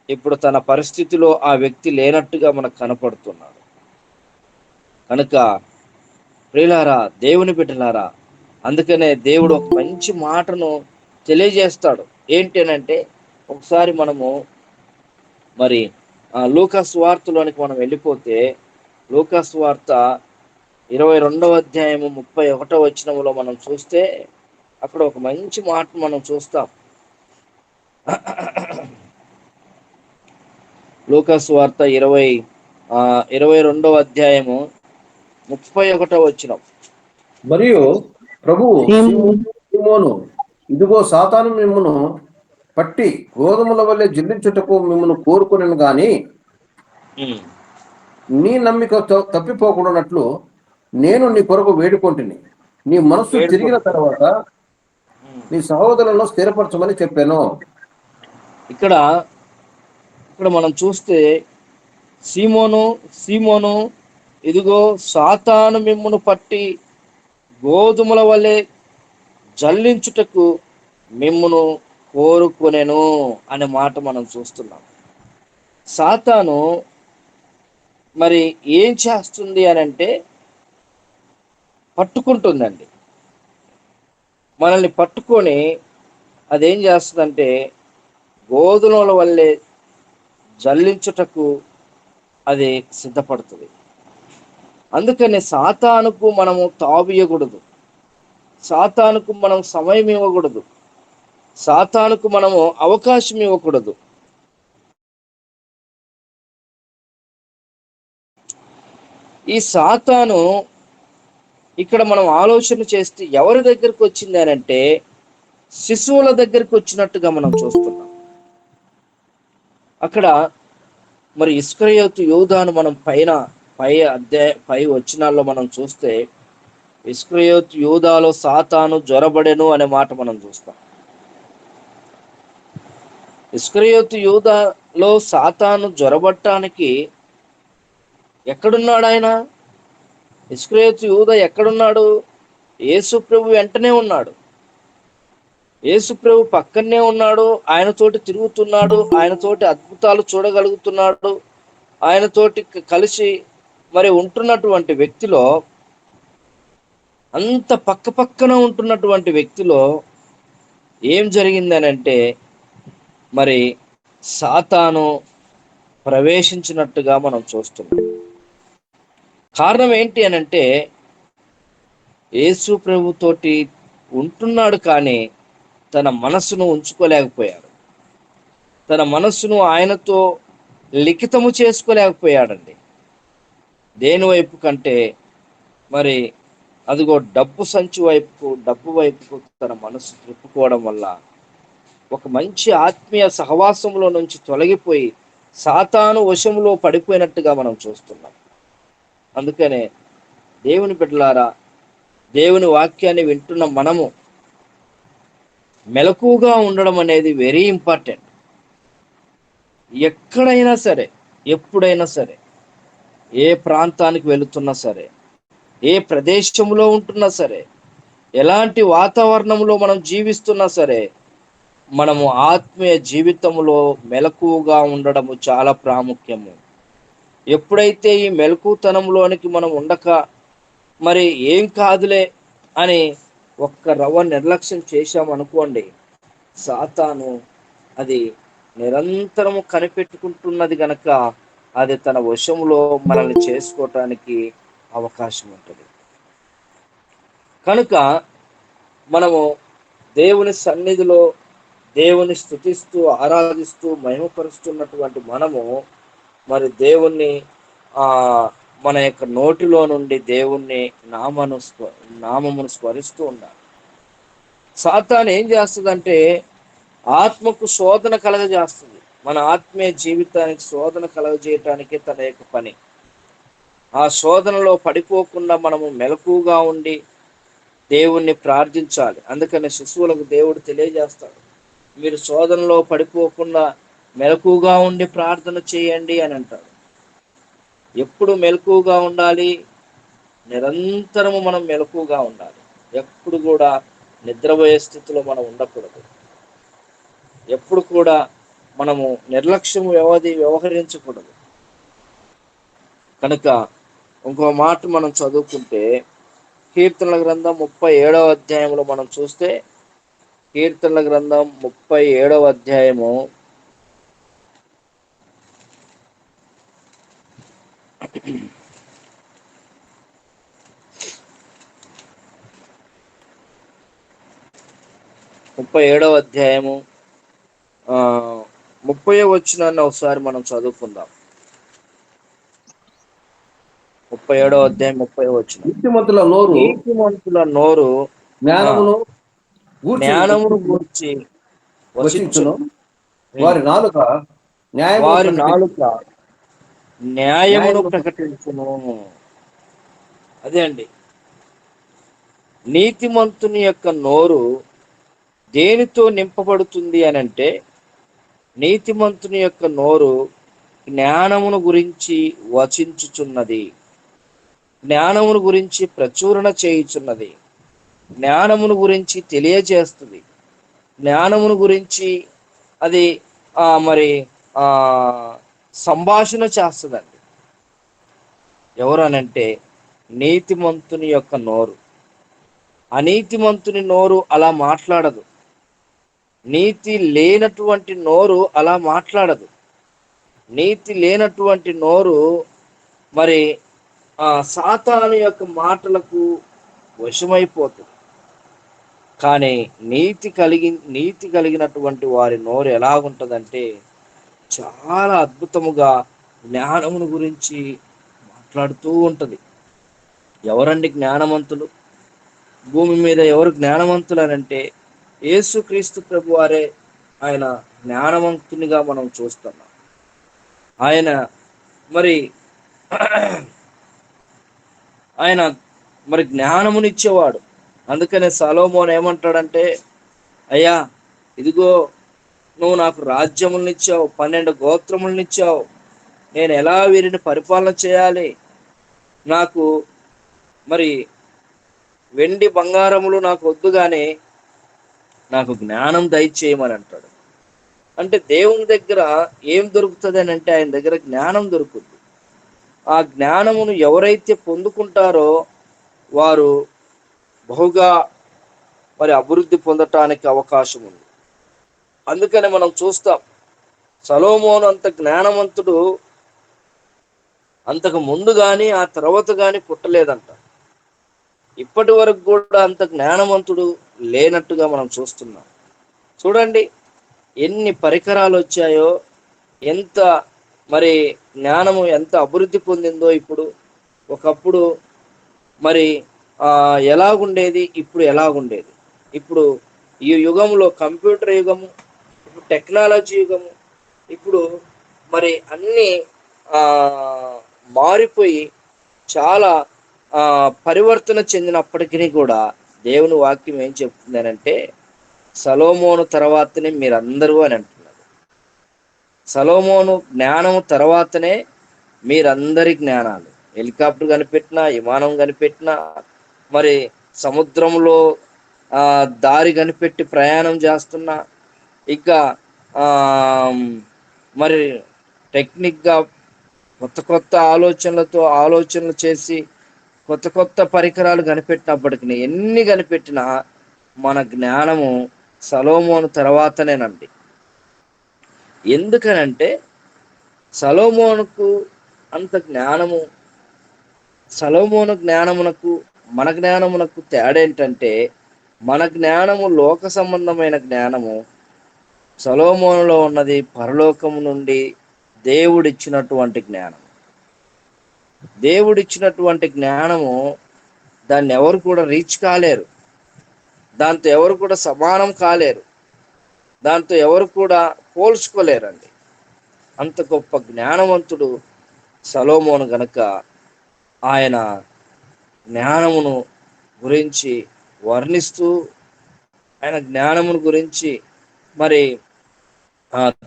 ఇప్పుడు తన పరిస్థితిలో ఆ వ్యక్తి లేనట్టుగా మనకు కనపడుతున్నాడు. కనుక ప్రియులారా, దేవుని బిడ్డలారా, అందుకనే దేవుడు ఒక మంచి మాటను తెలియజేస్తాడు. ఏంటనంటే, ఒకసారి మనము మరి లూకా సువార్తలోనికి మనం వెళ్ళిపోతే, లూకా సువార్త 22వ అధ్యాయము 31వ వచనంలో మనం చూస్తే, అక్కడ ఒక మంచి మాట మనం చూస్తాం. లూకాసు వార్త 22వ అధ్యాయము 31వ వచనం. మరియు ప్రభువు సీమోను, ఇదిగో సాతాను మిమ్మును పట్టి గోధుమల వల్లే జిల్లించుటకు మిమ్మల్ని కోరుకునేను గాని నీ నమ్మిక తప్పిపోకుండానట్లు నేను నీ కొరకు వేడుకొంటిని. నీ మనస్సు తిరిగిన తర్వాత నీ సహోదరులను స్థిరపరచమని చెప్పాను. ఇక్కడ మనం చూస్తే సీమోను, ఇదిగో సాతాను మిమ్మును పట్టి గోధుమల వలె జల్లించుటకు మిమ్మును కోరుకునేను అనే మాట మనం చూస్తున్నాం. సాతాను మరి ఏం చేస్తుంది అని అంటే పట్టుకుంటుందండి. మనల్ని పట్టుకొని అదేం చేస్తుందంటే గోధుమల వల్లే జల్లించుటకు అది సిద్ధపడుతుంది. అందుకని సాతానుకు మనము తావియకూడదు, సాతానుకు మనం సమయం ఇవ్వకూడదు, సాతానుకు మనము అవకాశం ఇవ్వకూడదు. ఈ సాతాను ఇక్కడ మనం ఆలోచన చేస్తే ఎవరి దగ్గరికి వచ్చింది అని అంటే శిశువుల దగ్గరికి వచ్చినట్టుగా మనం చూస్తున్నాం. అక్కడ మరి ఇస్కరియోతు యూదాను మనం పై వచనాల్లో మనం చూస్తే ఇస్కరియోతు యూదాలో సాతాను జ్వరబడెను అనే మాట మనం చూస్తాం. ఇస్కరియోతు యూదాలో సాతాను జ్వరబట్టడానికి ఎక్కడున్నాడు ఆయన? ఇస్కరియోతు యూదా ఎక్కడున్నాడు? యేసు ప్రభు వెంటనే ఉన్నాడు, యేసు ప్రభు పక్కనే ఉన్నాడు, ఆయనతోటి తిరుగుతున్నాడు, ఆయనతోటి అద్భుతాలు చూడగలుగుతున్నాడు, ఆయనతోటి కలిసి మరి ఉంటున్నటువంటి వ్యక్తిలో, అంత పక్కన ఉంటున్నటువంటి వ్యక్తిలో ఏం జరిగిందనంటే మరి సాతాను ప్రవేశించినట్టుగా మనం చూస్తున్నాం. కారణం ఏంటి అనంటే యేసు ప్రభుతోటి ఉంటున్నాడు కానీ తన మనస్సును ఉంచుకోలేకపోయాడు, తన మనస్సును ఆయనతో లిఖితము చేసుకోలేకపోయాడండి. దేని వైపు కంటే మరి అదిగో డబ్బు వైపుకు తన మనస్సు తిప్పుకోవడం వల్ల ఒక మంచి ఆత్మీయ సహవాసంలో నుంచి తొలగిపోయి సాతాను వశంలో పడిపోయినట్టుగా మనం చూస్తున్నాం. అందుకనే దేవుని బిడ్డలారా, దేవుని వాక్యాన్ని వింటున్న మనము మెలకుగా ఉండడం అనేది వెరీ ఇంపార్టెంట్. ఎక్కడైనా సరే, ఎప్పుడైనా సరే, ఏ ప్రాంతానికి వెళుతున్నా సరే, ఏ ప్రదేశంలో ఉంటున్నా సరే, ఎలాంటి వాతావరణంలో మనం జీవిస్తున్నా సరే, మనము ఆత్మీయ జీవితంలో మెలకుగా ఉండడము చాలా ప్రాముఖ్యము. ఎప్పుడైతే ఈ మెలకుతనంలోనికి మనం ఉండక మరి ఏం కాదులే అని ఒక్క రవ్వ నిర్లక్ష్యం చేశామనుకోండి, సాతాను అది నిరంతరము కనిపెట్టుకుంటున్నది గనక అది తన వశంలో మనల్ని చేసుకోవటానికి అవకాశం ఉంటుంది. కనుక మనము దేవుని సన్నిధిలో దేవుని స్తుతిస్తూ ఆరాధిస్తూ మహిమపరుస్తున్నటువంటి మనము మరి దేవుణ్ణి మన యొక్క నోటిలో నుండి దేవుణ్ణి నామమును స్మరిస్తూ ఉండాలి. సాతాను ఏం చేస్తుందంటే ఆత్మకు శోధన కలగజేస్తుంది. మన ఆత్మీయ జీవితానికి శోధన కలగజేయటానికి తన యొక్క పని. ఆ శోధనలో పడిపోకుండా మనము మెలకుగా ఉండి దేవుణ్ణి ప్రార్థించాలి. అందుకని శిశువులకు దేవుడు తెలియజేస్తాడు, మీరు శోధనలో పడిపోకుండా మెలకుగా ఉండి ప్రార్థన చేయండి అని అంటాడు. ఎప్పుడు మెలకుగా ఉండాలి? నిరంతరము మనం మెలకుగా ఉండాలి. ఎప్పుడు కూడా నిద్రపోయే స్థితిలో మనం ఉండకూడదు. ఎప్పుడు కూడా మనము నిర్లక్ష్యం వ్యవహరించకూడదు. కనుక ఇంకో మాట మనం చదువుకుంటే కీర్తనల గ్రంథం 37వ అధ్యాయంలో మనం చూస్తే, కీర్తనల గ్రంథం 37వ అధ్యాయము 37వ అధ్యాయము 30వ వచనాన్ని ఒకసారి మనం చదువుకుందాం. 37వ అధ్యాయం 30వ వచనం. నీతిమంతుల నోరు నీతిమంతుల నోరు జ్ఞానమును జ్ఞానమును గూర్చి వచించును, వచించును. వారి నాలుక వారి నాలుక న్యాయమును న్యాయమును ప్రకటించును. అదే అండి, నీతిమంతుని యొక్క నోరు దేనితో నింపబడుతుంది అని అంటే, నీతిమంతుని యొక్క నోరు జ్ఞానమును గురించి వచించుచున్నది, జ్ఞానమును గురించి ప్రచురణ చేయుచున్నది, జ్ఞానమును గురించి తెలియజేస్తుంది, జ్ఞానమును గురించి అది మరి సంభాషణ చేస్తుందండి. ఎవరనంటే నీతిమంతుని యొక్క నోరు. అనీతిమంతుని నోరు అలా మాట్లాడదు. నీతి లేనటువంటి నోరు అలా మాట్లాడదు. నీతి లేనటువంటి నోరు మరి సాతాను యొక్క మాటలకు వశమైపోతుంది. కానీ నీతి కలిగినటువంటి వారి నోరు ఎలాగుంటుందంటే, చాలా అద్భుతముగా జ్ఞానమును గురించి మాట్లాడుతూ ఉంటుంది. ఎవరండి జ్ఞానవంతులు? భూమి మీద ఎవరు జ్ఞానవంతులు అని అంటే యేసుక్రీస్తు ప్రభు వారే ఆయన జ్ఞానవంతునిగా మనం చూస్తున్నాం. ఆయన మరి జ్ఞానమునిచ్చేవాడు. అందుకనే సొలొమోను ఏమంటాడంటే, అయ్యా ఇదిగో నువ్వు నాకు రాజ్యములనిచ్చావు, 12 గోత్రములనిచ్చావు, నేను ఎలా వీరిని పరిపాలన చేయాలి, నాకు మరి వెండి బంగారములు నాకు వద్దు, కానీ నాకు జ్ఞానం దయచేయమని అంటాడు. అంటే దేవుని దగ్గర ఏం దొరుకుతుంది అని అంటే, ఆయన దగ్గర జ్ఞానం దొరుకుతుంది. ఆ జ్ఞానమును ఎవరైతే పొందుకుంటారో వారు బహుగా మరి అభివృద్ధి పొందటానికి అవకాశం ఉంది. అందుకని మనం చూస్తాం, సొలొమోను అంత జ్ఞానవంతుడు అంతకు ముందు కానీ ఆ తర్వాత కానీ పుట్టలేదంట. ఇప్పటి వరకు కూడా అంత జ్ఞానవంతుడు లేనట్టుగా మనం చూస్తున్నాం. చూడండి ఎన్ని పరికరాలు వచ్చాయో, ఎంత మరి జ్ఞానము ఎంత అభివృద్ధి పొందిందో. ఇప్పుడు ఒకప్పుడు మరి ఎలాగుండేది, ఇప్పుడు ఎలాగుండేది. ఇప్పుడు ఈ యుగంలో కంప్యూటర్ యుగము, ఇప్పుడు టెక్నాలజీ యుగము, ఇప్పుడు మరి అన్నీ మారిపోయి చాలా పరివర్తన చెందినప్పటికీ కూడా దేవుని వాక్యం ఏం చెప్తుందనంటే, సొలొమోను తర్వాతనే మీరందరూ అని అంటున్నారు. సొలొమోను జ్ఞానము తర్వాతనే మీరందరి జ్ఞానాలు. హెలికాప్టర్ కనిపెట్టినా, విమానం కనిపెట్టినా, మరి సముద్రంలో దారి కనిపెట్టి ప్రయాణం చేస్తున్నా, ఇక మరి టెక్నిక్గా కొత్త ఆలోచనలు చేసి కొత్త పరికరాలు కనిపెట్టినప్పటికీ, ఎన్ని కనిపెట్టినా మన జ్ఞానము సొలొమోను తర్వాతనేనండి. ఎందుకనంటే సొలొమోనుకు అంత జ్ఞానము, సొలొమోను జ్ఞానమునకు మన జ్ఞానమునకు తేడా ఏంటంటే, మన జ్ఞానము లోక సంబంధమైన జ్ఞానము, సొలొమోనులో ఉన్నది పరలోకము నుండి దేవుడిచ్చినటువంటి జ్ఞానం. దేవుడిచ్చినటువంటి జ్ఞానము దాన్ని ఎవరు కూడా రీచ్ కాలేరు, దాంతో ఎవరు కూడా సమానం కాలేరు, దాంతో ఎవరు కూడా పోల్చుకోలేరండి. అంత గొప్ప జ్ఞానవంతుడు సొలొమోను గనుక ఆయన జ్ఞానమును గురించి వర్ణిస్తూ, ఆయన జ్ఞానమును గురించి మరి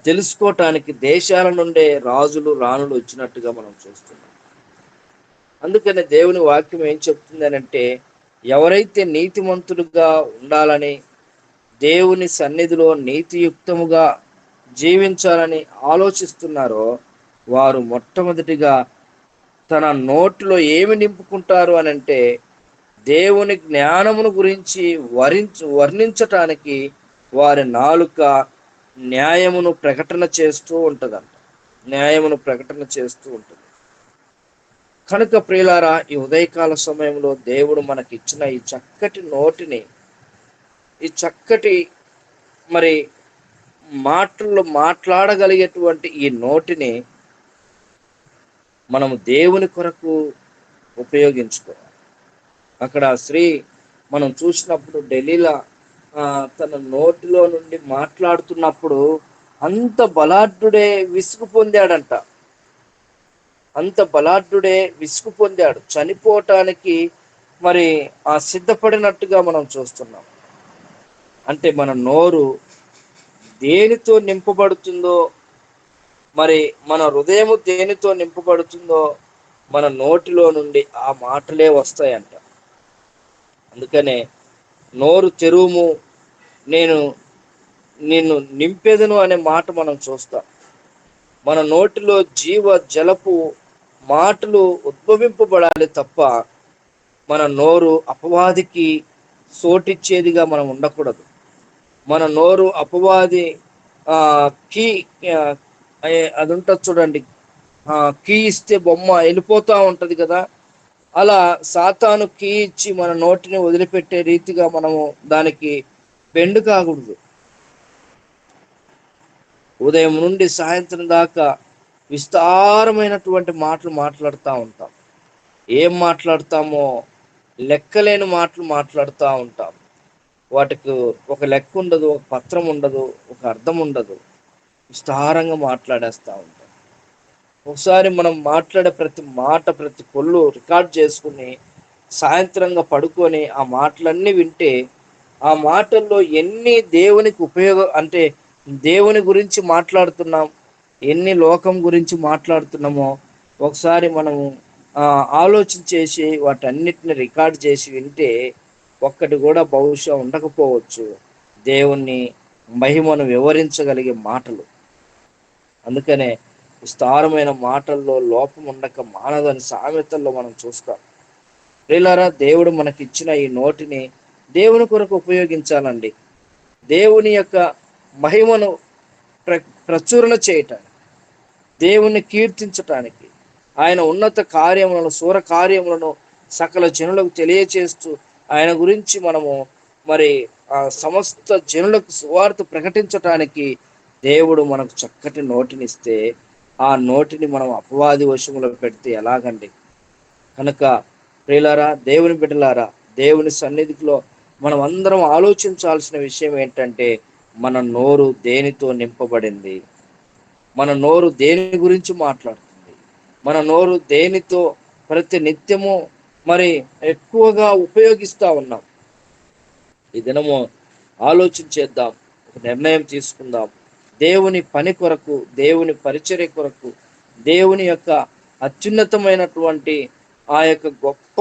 తెలుసుకోవటానికి దేశాల నుండే రాజులు రాణులు వచ్చినట్టుగా మనం చూస్తున్నాం. అందుకని దేవుని వాక్యం ఏం చెప్తుంది అంటే, ఎవరైతే నీతిమంతులుగా ఉండాలని, దేవుని సన్నిధిలో నీతియుక్తముగా జీవించాలని ఆలోచిస్తున్నారో వారు మొట్టమొదటిగా తన నోటిలో ఏమి నింపుకుంటారు అని అంటే, దేవుని జ్ఞానమును గురించి వర్ణించటానికి వారి నాలుక న్యాయమును ప్రకటన చేస్తూ ఉంటుందంట. న్యాయమును ప్రకటన చేస్తూ ఉంటుంది. కనుక ప్రియులారా, ఈ ఉదయకాల సమయంలో దేవుడు మనకిచ్చిన ఈ చక్కటి నోటిని, ఈ చక్కటి మరి మాటలు మాట్లాడగలిగేటువంటి ఈ నోటిని మనము దేవుని కొరకు ఉపయోగించుకోవాలి. అక్కడ స్త్రీ మనం చూసినప్పుడు ఢిల్లీలో తన నోటిలో నుండి మాట్లాడుతున్నప్పుడు అంత బలాఢ్యుడే విసుగు పొందాడంట. అంత బలాఢ్యుడే విసుగు పొందాడు, చనిపోవటానికి మరి సిద్ధపడినట్టుగా మనం చూస్తున్నాం. అంటే మన నోరు దేనితో నింపబడుతుందో, మరి మన హృదయము దేనితో నింపబడుతుందో మన నోటిలో నుండి ఆ మాటలే వస్తాయంట. అందుకనే నోరు తెరువుము, నేను నిన్ను నింపెదను అనే మాట మనం చూస్తాం. మన నోటిలో జీవ జలపు మాటలు ఉద్భవింపబడాలి తప్ప మన నోరు అపవాదికి సోటిచ్చేదిగా మనం ఉండకూడదు. మన నోరు అపవాది కీ అది ఉంటుంది చూడండి, కీ ఇస్తే బొమ్మ వెళ్ళిపోతూ ఉంటుంది కదా, అలా సాతాను కీ ఇచ్చి మన నోటిని వదిలిపెట్టే రీతిగా మనము దానికి బెండు కాకూడదు. ఉదయం నుండి సాయంత్రం దాకా విస్తారమైనటువంటి మాటలు మాట్లాడుతూ ఉంటాం. ఏం మాట్లాడతామో లెక్కలేని మాటలు మాట్లాడుతూ ఉంటాం. వాటికి ఒక లెక్క ఉండదు, ఒక పత్రం ఉండదు, ఒక అర్థం ఉండదు. విస్తారంగా మాట్లాడేస్తూ ఉంటాం. ఒకసారి మనం మాట్లాడే ప్రతి మాట, ప్రతి పొల్లు రికార్డ్ చేసుకుని సాయంత్రంగా పడుకొని ఆ మాటలన్నీ వింటే ఆ మాటల్లో ఎన్ని దేవునికి ఉపయోగం, అంటే దేవుని గురించి మాట్లాడుతున్నాం, ఎన్ని లోకం గురించి మాట్లాడుతున్నామో ఒకసారి మనము ఆలోచించేసి వాటన్నిటిని రికార్డ్ చేసి వింటే ఒక్కటి కూడా బహుశా ఉండకపోవచ్చు దేవుణ్ణి మహిమను వివరించగలిగే మాటలు. అందుకనే విస్తారమైన మాటల్లో లోపం ఉండక మానదని సామెతల్లో మనం చూస్తాం. ప్రియులారా, దేవుడు మనకిచ్చిన ఈ నోటిని దేవుని కొరకు ఉపయోగించాలండి. దేవుని యొక్క మహిమను ప్రచురణ చేయటానికి, దేవుణ్ణి కీర్తించటానికి, ఆయన ఉన్నత కార్యములను, సూర కార్యములను సకల జనులకు తెలియచేస్తూ ఆయన గురించి మనము మరి సమస్త జనులకు సువార్త ప్రకటించటానికి దేవుడు మనకు చక్కటి నోటినిస్తే ఆ నోటిని మనం అపవాది వశములో పెడితే ఎలాగండి? కనుక ప్రియులారా, దేవుని బిడ్డలారా, దేవుని సన్నిధిలో మనం అందరం ఆలోచించాల్సిన విషయం ఏంటంటే మన నోరు దేనితో నింపబడింది, మన నోరు దేని గురించి మాట్లాడుతుంది, మన నోరు దేనితో ప్రతి నిత్యము మరి ఎక్కువగా ఉపయోగిస్తూ ఉన్నాం. ఈ దినము ఆలోచించేద్దాం, ఒక నిర్ణయం తీసుకుందాం. దేవుని పని కొరకు, దేవుని పరిచర్య కొరకు, దేవుని యొక్క అత్యున్నతమైనటువంటి ఆ యొక్క గొప్ప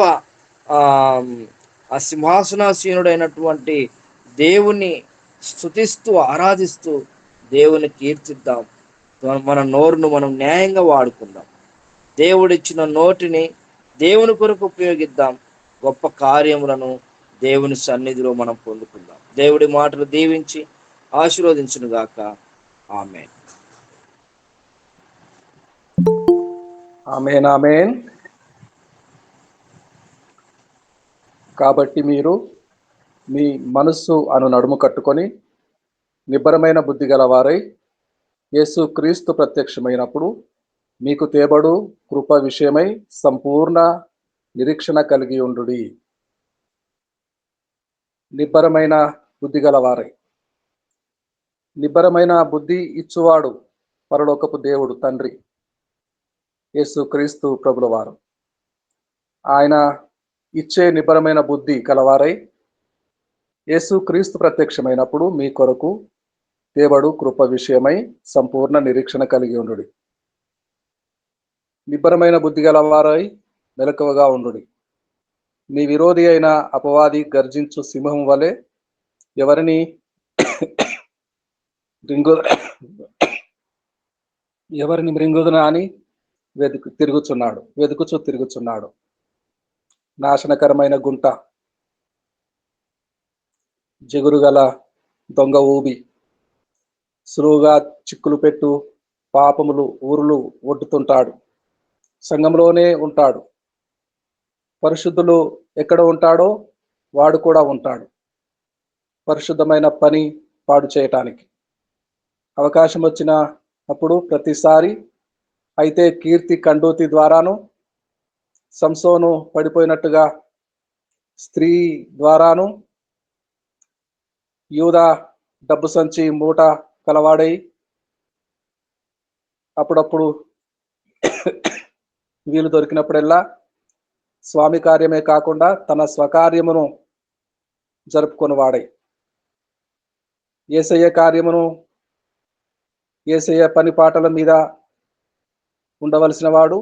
సింహాసనాసీనుడైనటువంటి దేవుని స్తుతిస్తూ ఆరాధిస్తూ దేవుని కీర్తిద్దాం. మన నోరును మనం న్యాయంగా వాడుకుందాం. దేవుడిచ్చిన నోటిని దేవుని కొరకు ఉపయోగిద్దాం. గొప్ప కార్యములను దేవుని సన్నిధిలో మనం పొందుకుందాం. దేవుడి మాటలు దీవించి ఆశీర్వదించును గాక. ఆమేన్. ఆమేన్, ఆమేన్. కాబట్టి మీరు మీ మనస్సు అను నడుము కట్టుకొని నిబ్బరమైన బుద్ధి గలవారై యేసు క్రీస్తు ప్రత్యక్షమైనప్పుడు మీకు తేబడు కృప విషయమై సంపూర్ణ నిరీక్షణ కలిగి ఉండుడి. నిబ్బరమైన బుద్ధి గలవారై. నిబ్బరమైన బుద్ధి ఇచ్చువాడు పరలోకపు దేవుడు తండ్రి యేసు క్రీస్తు ప్రభుల వారు. ఆయన ఇచ్చే నిబ్బరమైన బుద్ధి కలవారై యేసు క్రీస్తు ప్రత్యక్షమైనప్పుడు మీ కొరకు దేవుడు కృప విషయమై సంపూర్ణ నిరీక్షణ కలిగి ఉండుడి. నిబ్బరమైన బుద్ధి గలవారై మెలకువగా ఉండుడి. మీ విరోధి అయిన అపవాది గర్జించు సింహం వలె ఎవరిని మృంగుదునా అని వెతుకుచూ తిరుగుచున్నాడు. నాశనకరమైన గుంట, జిగురుగల దొంగ ఊబి, సులువుగా చిక్కులు పెట్టు పాపములు ఊరులు ఒడ్డుతుంటాడు. సంఘంలోనే ఉంటాడు. పరిశుద్ధులు ఎక్కడ ఉంటాడో వాడు కూడా ఉంటాడు, పరిశుద్ధమైన పని పాడు చేయటానికి. అవకాశం వచ్చిన అప్పుడు ప్రతిసారి అయితే కీర్తి కండూతి ద్వారాను, సంసోను పడిపోయినట్టుగా స్త్రీ ద్వారాను, యూదా డబ్బు సంచి మూట కలవాడై అప్పుడప్పుడు వీలు దొరికినప్పుడల్లా స్వామి కార్యమే కాకుండా తన స్వకార్యమును జరుపుకొని వాడై, యేసయ్య కార్యమును, యేసయ్య పని పాటల మీద ఉండవలసిన వాడు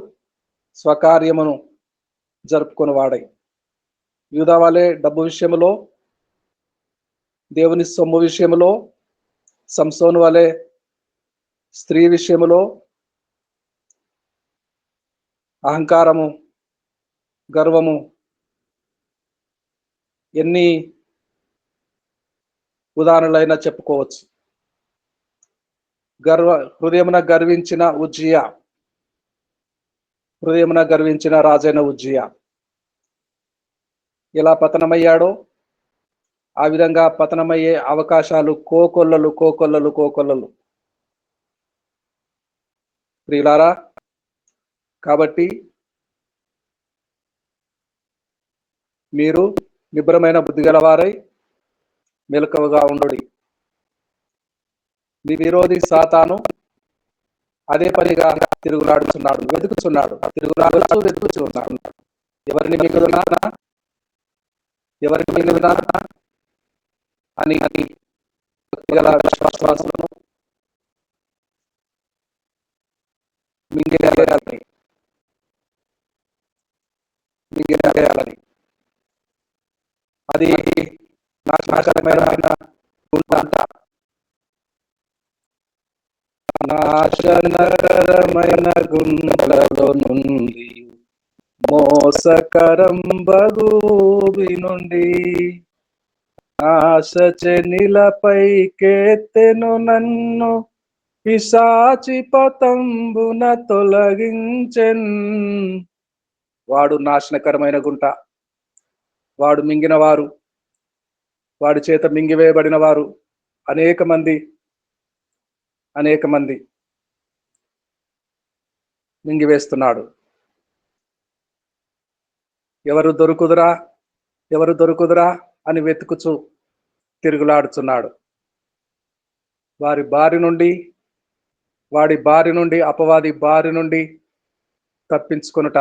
స్వకార్యమును జరుపుకొని వాడై, యూదా వలె డబ్బు విషయంలో, దేవుని సొమ్ము విషయంలో, సంసోను వలె స్త్రీ విషయంలో అహంకారము, గర్వము, ఎన్ని ఉదాహరణలైనా చెప్పుకోవచ్చు. హృదయమున గర్వించిన ఉజ్జియా, హృదయమున గర్వించిన రాజైన ఉజ్జియా ఎలా పతనమయ్యాడో ఆ విధంగా పతనమయ్యే అవకాశాలు కోకొల్లలు కోకొల్లలు కోకొల్లలు. ప్రియులారా, కాబట్టి మీరు నిబ్రమైన బుద్ధి గలవారై మెలకువగా ఉండుడి. మీ విరోధి సాతాను అదే పనిగా తిరుగులాడుచున్నాడు, వెతుకుచున్నాడు. ఎవరిని మింగుదునా అని గల విశ్వాసమును మింగేయాలని అది నాశనకరమైన నాశనకరమైన గుండెలలో నుండి, మోసకరం బగూబి నుండి, ఆశచెనిలపై కేత్తెను నన్ను, పిశాచి పతంబున తొలగించెన్. వాడు నాశనకరమైన గుంట, వాడు మింగిన వారు, వాడి చేత మింగివేయబడిన వారు అనేక మంది మింగివేస్తున్నాడు. ఎవరు దొరుకుదురా అని వెతుకుచు తిరుగులాడుచున్నాడు. వాడి బారి నుండి అపవాది బారి నుండి తప్పించుకొనుట,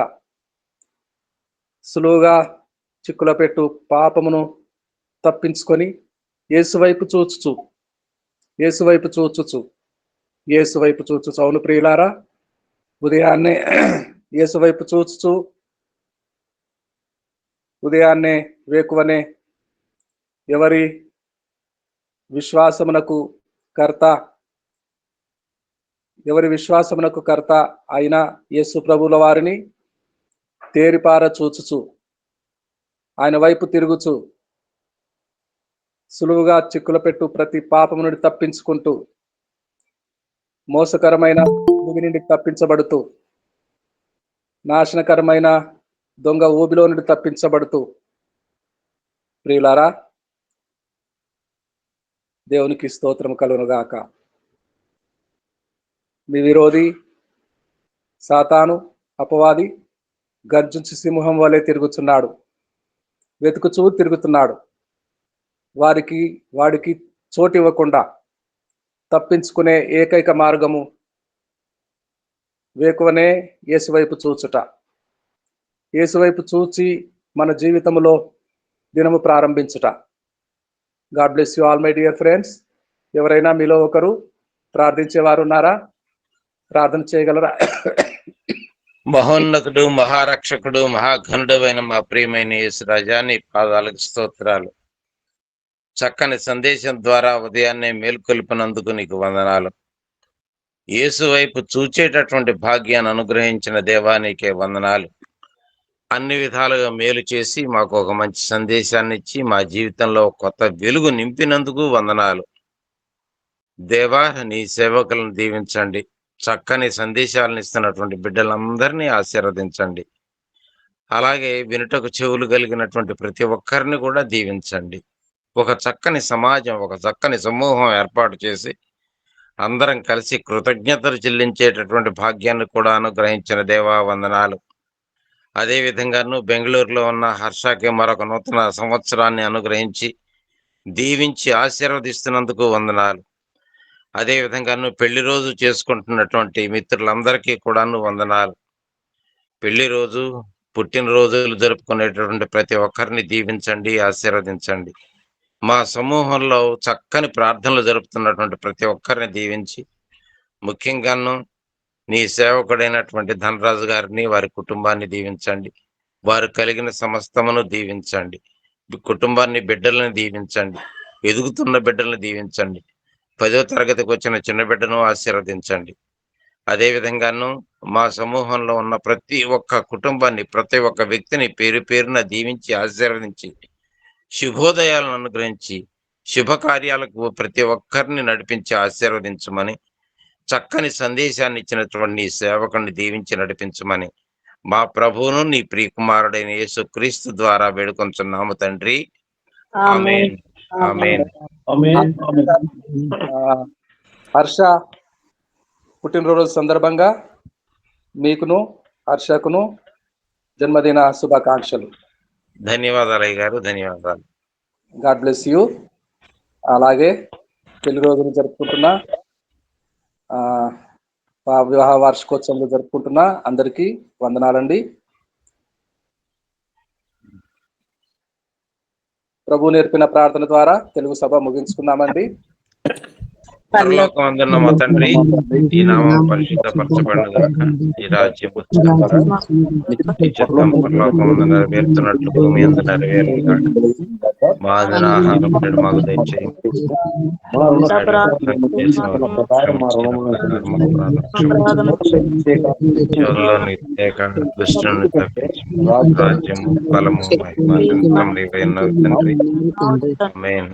సులువుగా చిక్కుల పెట్టు పాపమును తప్పించుకొని యేసువైపు చూచుచు. అవును ప్రియులారా, ఉదయాన్నే యేసువైపు చూచుచు, ఉదయాన్నే వేకువనే ఎవరి విశ్వాసమునకు కర్త అయిన యేసు ప్రభువుల వారిని తేరిపార చూచుచు, ఆయన వైపు తిరుగుచు, సులువుగా చిక్కుల పెట్టు ప్రతి పాపము నుండి తప్పించుకుంటూ, మోసకరమైన భూమి నుండి తప్పించబడుతూ, నాశనకరమైన దొంగ ఊబిలో నుండి తప్పించబడుతూ, ప్రియులారా, దేవునికి స్తోత్రం కలుగునుగాక. మీ విరోధి సాతాను అపవాది గర్జించు సింహం వలె తిరుగుతున్నాడు, తిరుగుతున్నాడు. వాడికి చోటు ఇవ్వకుండా తప్పించుకునే ఏకైక మార్గము వేకువనే యేసువైపు చూచుట. యేసువైపు చూచి మన జీవితంలో దినము ప్రారంభించుట. God bless you all my dear friends. ఎవరైనా మీలో ఒకరు ప్రార్థించేవారు ఉన్నారా? ప్రార్థన చేయగలరా? మహోన్నతుడు, మహారక్షకుడు, మహాఘనుడైన మా ప్రియమైన యేసురాజా, నీ పాదాలకు స్తోత్రాలు. చక్కని సందేశం ద్వారా ఉదయాన్నే మేల్కొల్పినందుకు నీకు వందనాలు. యేసు వైపు చూచేటటువంటి భాగ్యాన్ని అనుగ్రహించిన దేవా, నీకే వందనాలు. అన్ని విధాలుగా మేలు చేసి మాకు ఒక మంచి సందేశాన్ని ఇచ్చి మా జీవితంలో కొత్త వెలుగు నింపినందుకు వందనాలు. దేవా, నీ సేవకులను దీవించండి. చక్కని సందేశాలను ఇస్తున్నటువంటి బిడ్డలందరినీ ఆశీర్వదించండి. అలాగే వినుటకు చెవులు కలిగినటువంటి ప్రతి ఒక్కరిని కూడా దీవించండి. ఒక చక్కని సమాజం, ఒక చక్కని సమూహం ఏర్పాటు చేసి అందరం కలిసి కృతజ్ఞతలు చెల్లించేటటువంటి భాగ్యాన్ని కూడా అనుగ్రహించిన దేవా వందనాలు. అదే విధంగాను బెంగళూరులో ఉన్న హర్షకి మరొక నూతన సంవత్సరాన్ని అనుగ్రహించి దీవించి ఆశీర్వదిస్తున్నందుకు వందనాలు. అదే విధంగాను పెళ్లి రోజు చేసుకుంటున్నటువంటి మిత్రులందరికీ కూడాను వందనాలు. పెళ్లి రోజు, పుట్టినరోజులు జరుపుకునేటటువంటి ప్రతి ఒక్కరిని దీవించండి, ఆశీర్వదించండి. మా సమూహంలో చక్కని ప్రార్థనలు జరుపుతున్నటువంటి ప్రతి ఒక్కరిని దీవించి, ముఖ్యంగాను నీ సేవకుడైనటువంటి ధనరాజు గారిని, వారి కుటుంబాన్ని దీవించండి. వారు కలిగిన సమస్తమును దీవించండి. కుటుంబాన్ని, బిడ్డలను దీవించండి. ఎదుగుతున్న బిడ్డలను దీవించండి. 10వ తరగతికి వచ్చిన చిన్న బిడ్డను ఆశీర్వదించండి. అదే విధంగాను మా సమూహంలో ఉన్న ప్రతి ఒక్క కుటుంబాన్ని, ప్రతి ఒక్క వ్యక్తిని పేరు పేరున దీవించి ఆశీర్వదించి శుభోదయాలను అనుగ్రహించి శుభకార్యాలకు ప్రతి ఒక్కరిని నడిపించి ఆశీర్వదించమని, చక్కని సందేశాన్ని ఇచ్చినటువంటి నీ సేవకుని దీవించి నడిపించమని మా ప్రభువును నీ ప్రియకుమారుడైన యేసుక్రీస్తు ద్వారా వేడుకొంచున్నాము తండ్రి. ఆమేన్. ఆమేన్. హర్ష పుట్టినరోజు సందర్భంగా మీకును హర్షకును జన్మదిన శుభాకాంక్షలు. ధన్యవాదాలు అయ్య గారు, ధన్యవాదాలు. God bless you. అలాగే పెళ్లి రోజులు జరుపుకుంటున్నా, వివాహ వార్షికోత్సవాలు జరుపుకుంటున్నా అందరికీ వందనాలండి. ప్రభు నేర్పిన ప్రార్థన ద్వారా తెలుగు సభ ముగించుకున్నామండి. పరలోకమందున్న మా తండ్రి, ఈ నామం పరిశుద్ధపరచబడును గాక. ఈ రాజ్యం వచ్చును గాక. ఈ చిత్తం పరలోకమందు నెరవేరుతున్నట్లు భూమి యందు నెరవేరును గాక. మా దిన ఆహారం నేడు మాకు దయచేయండి. దుష్టుని తప్పించి రాజ్యము, బలము, మహిమ నిరంతరం నీవైనవి తండ్రి. ఆమేన్.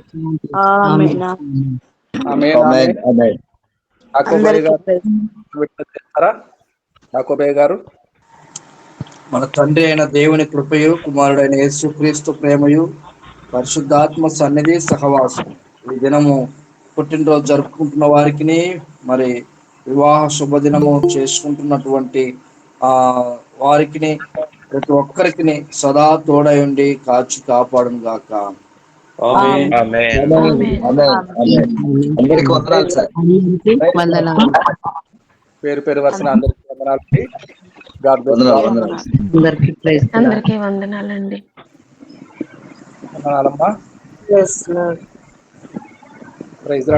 యాకోబయ్య గారు. మన తండ్రి అయిన దేవుని కృపయు, కుమారుడైన యేసుక్రీస్తు ప్రేమయు, పరిశుద్ధాత్మ సన్నిధి సహవాసం ఈ దినము పుట్టినరోజు జరుపుకుంటున్న వారికి, మరి వివాహ శుభదినము చేసుకుంటున్నటువంటి వారికి, ప్రతి ఒక్కరికి సదా తోడై ఉండి కాచి కాపాడును గాక. అందరికీ వందనాలు సార్. పేరు పేరు వరుసన అందరికీ వందనాలండి. అందరికీ వందనాలండి. వందనాలమ్మా. ప్రైజ్